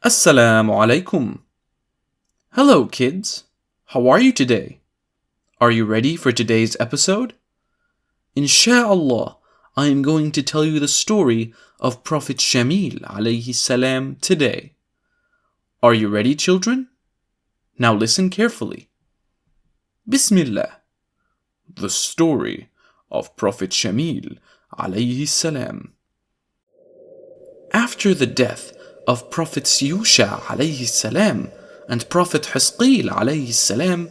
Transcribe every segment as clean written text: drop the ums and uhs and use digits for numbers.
As-salamu Alaykum. Hello kids, how are you today? Are you ready for today's episode? Insha'Allah, I am going to tell you the story of Prophet Shammil alayhi salam today. Are you ready, children? Now listen carefully. Bismillah. The story of Prophet Shammil alayhi salam. After the death of Prophets Yusha alayhi salam and Prophet Hisqeel alayhi salam,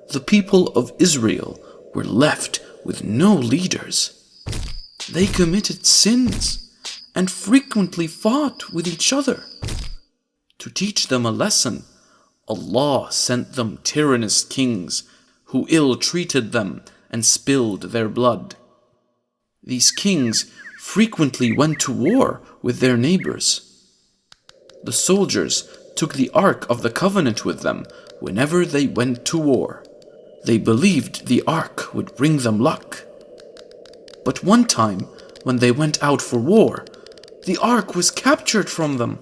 the people of Israel were left with no leaders. They committed sins and frequently fought with each other. To teach them a lesson, Allah sent them tyrannous kings who ill-treated them and spilled their blood. These kings frequently went to war with their neighbors. The soldiers took the Ark of the Covenant with them whenever they went to war. They believed the Ark would bring them luck. But one time, when they went out for war, the Ark was captured from them.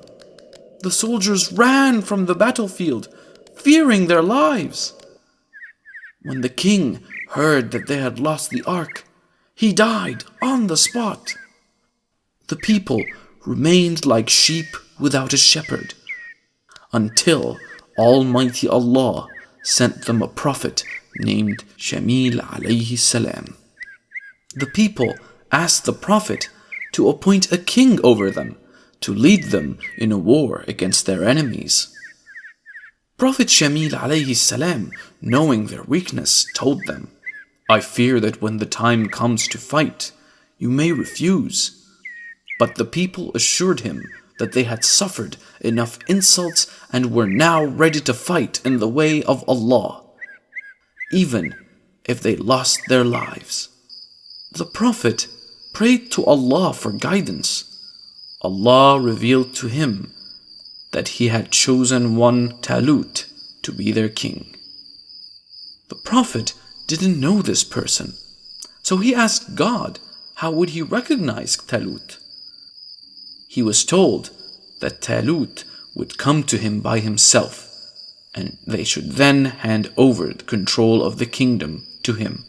The soldiers ran from the battlefield, fearing their lives. When the king heard that they had lost the Ark, he died on the spot. The people remained like sheep without a shepherd, until Almighty Allah sent them a prophet named Shammil alayhi salam. The people asked the prophet to appoint a king over them to lead them in a war against their enemies. Prophet Shammil alayhi salam, knowing their weakness, told them, "I fear that when the time comes to fight, you may refuse." But the people assured him that they had suffered enough insults and were now ready to fight in the way of Allah, even if they lost their lives. The Prophet prayed to Allah for guidance. Allah revealed to him that he had chosen one Talut to be their king. The Prophet didn't know this person, so he asked God how would he recognize Talut. He was told that Talut would come to him by himself, and they should then hand over the control of the kingdom to him.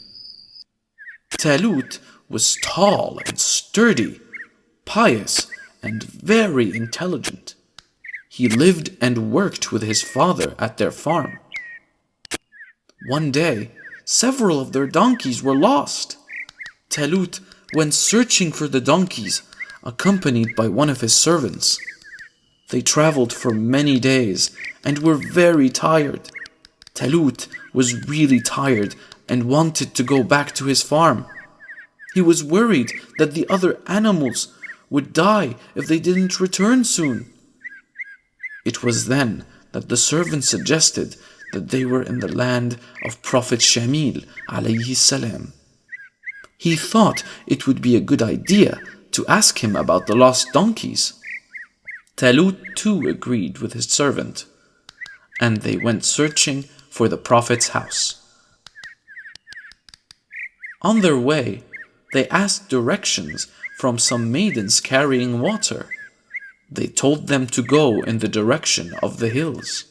Talut was tall and sturdy, pious and very intelligent. He lived and worked with his father at their farm. One day, several of their donkeys were lost. Talut went searching for the donkeys, accompanied by one of his servants. They traveled for many days and were very tired. Talut was really tired and wanted to go back to his farm. He was worried that the other animals would die if they didn't return soon. It was then that the servant suggested that they were in the land of Prophet Shammil alayhi salam. He thought it would be a good idea to ask him about the lost donkeys. Talut too agreed with his servant, and they went searching for the Prophet's house. On their way, they asked directions from some maidens carrying water. They told them to go in the direction of the hills.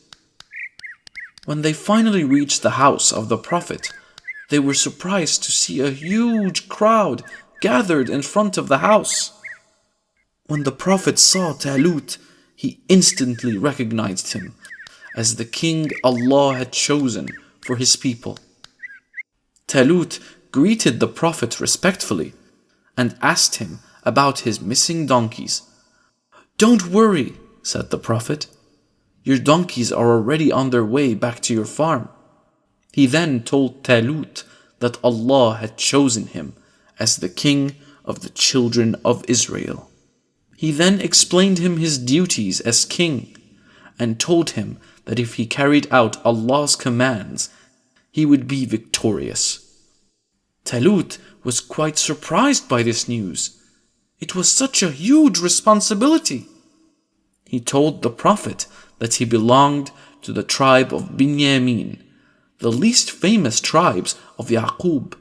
When they finally reached the house of the Prophet, they were surprised to see a huge crowd gathered in front of the house. When the Prophet saw Talut, he instantly recognized him as the king Allah had chosen for his people. Talut greeted the Prophet respectfully and asked him about his missing donkeys. "Don't worry," said the Prophet. "Your donkeys are already on their way back to your farm." He then told Talut that Allah had chosen him as the king of the children of Israel. He then explained him his duties as king and told him that if he carried out Allah's commands, he would be victorious. Talut was quite surprised by this news. It was such a huge responsibility. He told the Prophet that he belonged to the tribe of Binyamin, the least famous tribes of Yaqub.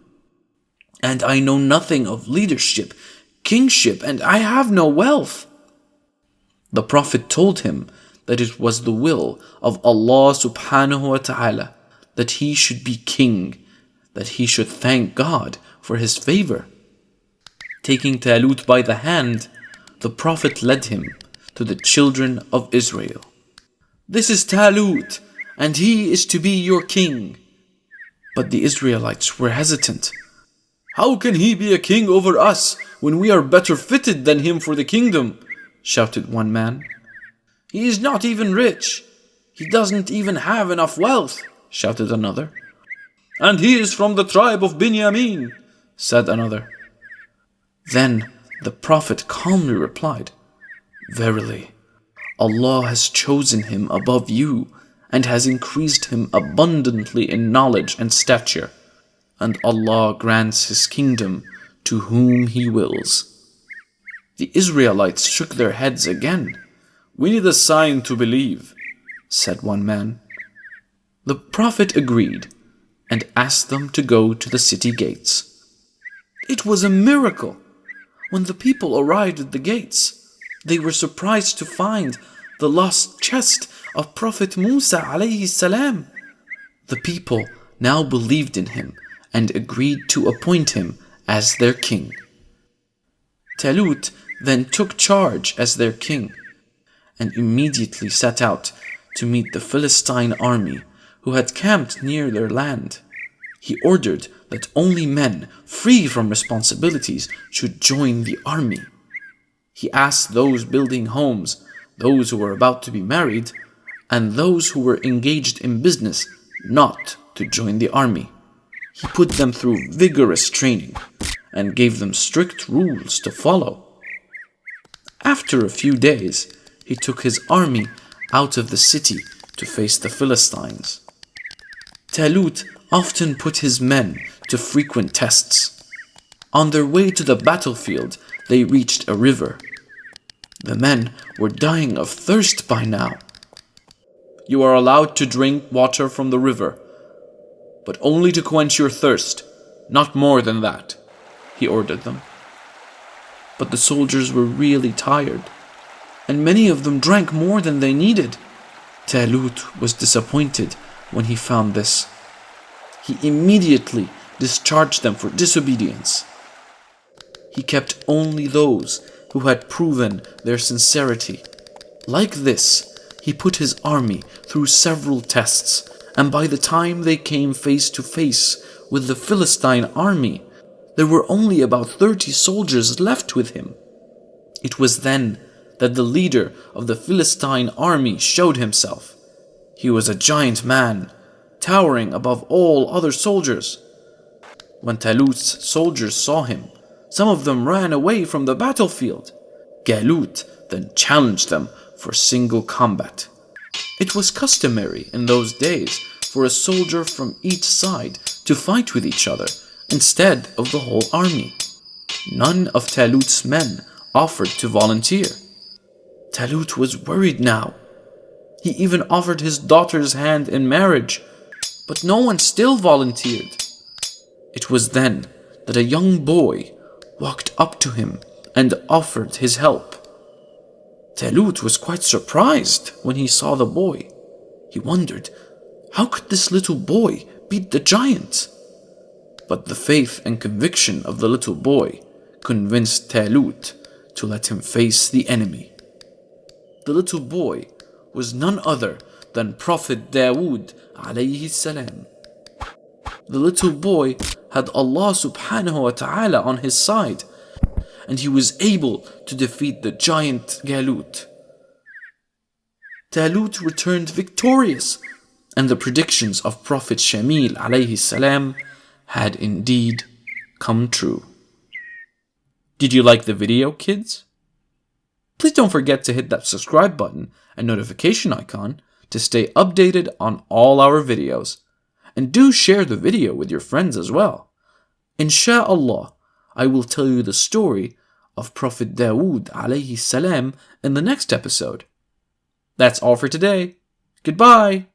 "And I know nothing of leadership, kingship, and I have no wealth." The Prophet told him that it was the will of Allah subhanahu wa ta'ala that he should be king, that he should thank God for his favor. Taking Talut by the hand, the Prophet led him to the children of Israel. "This is Talut, and he is to be your king." But the Israelites were hesitant. "How can he be a king over us when we are better fitted than him for the kingdom?" shouted one man. "He is not even rich. He doesn't even have enough wealth," shouted another. "And he is from the tribe of Binyamin," said another. Then the Prophet calmly replied, "Verily, Allah has chosen him above you and has increased him abundantly in knowledge and stature, and Allah grants his kingdom to whom he wills." The Israelites shook their heads again. "We need a sign to believe," said one man. The Prophet agreed and asked them to go to the city gates. It was a miracle. When the people arrived at the gates, they were surprised to find the lost chest of Prophet Musa alayhi salam. The people now believed in him and agreed to appoint him as their king. Talut then took charge as their king and immediately set out to meet the Philistine army who had camped near their land. He ordered that only men free from responsibilities should join the army. He asked those building homes, those who were about to be married, and those who were engaged in business not to join the army. He put them through vigorous training and gave them strict rules to follow. After a few days, he took his army out of the city to face the Philistines. Talut often put his men to frequent tests. On their way to the battlefield, they reached a river. The men were dying of thirst by now. "You are allowed to drink water from the river, but only to quench your thirst, not more than that," he ordered them. But the soldiers were really tired, and many of them drank more than they needed. Talut was disappointed when he found this. He immediately discharged them for disobedience. He kept only those who had proven their sincerity. Like this, he put his army through several tests, and by the time they came face to face with the Philistine army, there were only about 30 soldiers left with him. It was then that the leader of the Philistine army showed himself. He was a giant man, towering above all other soldiers. When Talut's soldiers saw him, some of them ran away from the battlefield. Talut then challenged them for single combat. It was customary in those days for a soldier from each side to fight with each other instead of the whole army. None of Talut's men offered to volunteer. Talut was worried now. He even offered his daughter's hand in marriage, but no one still volunteered. It was then that a young boy walked up to him and offered his help. Talut was quite surprised when he saw the boy. He wondered, how could this little boy beat the giant? But the faith and conviction of the little boy convinced Talut to let him face the enemy. The little boy was none other than Prophet Dawood alayhi salam. The little boy had Allah subhanahu wa ta'ala on his side, and he was able to defeat the giant Talut. Talut returned victorious, and the predictions of Prophet Shammil alayhi salam had indeed come true. Did you like the video, kids? Please don't forget to hit that subscribe button and notification icon to stay updated on all our videos. And do share the video with your friends as well. Insha'Allah, I will tell you the story of Prophet Dawood alayhi salam in the next episode. That's all for today. Goodbye.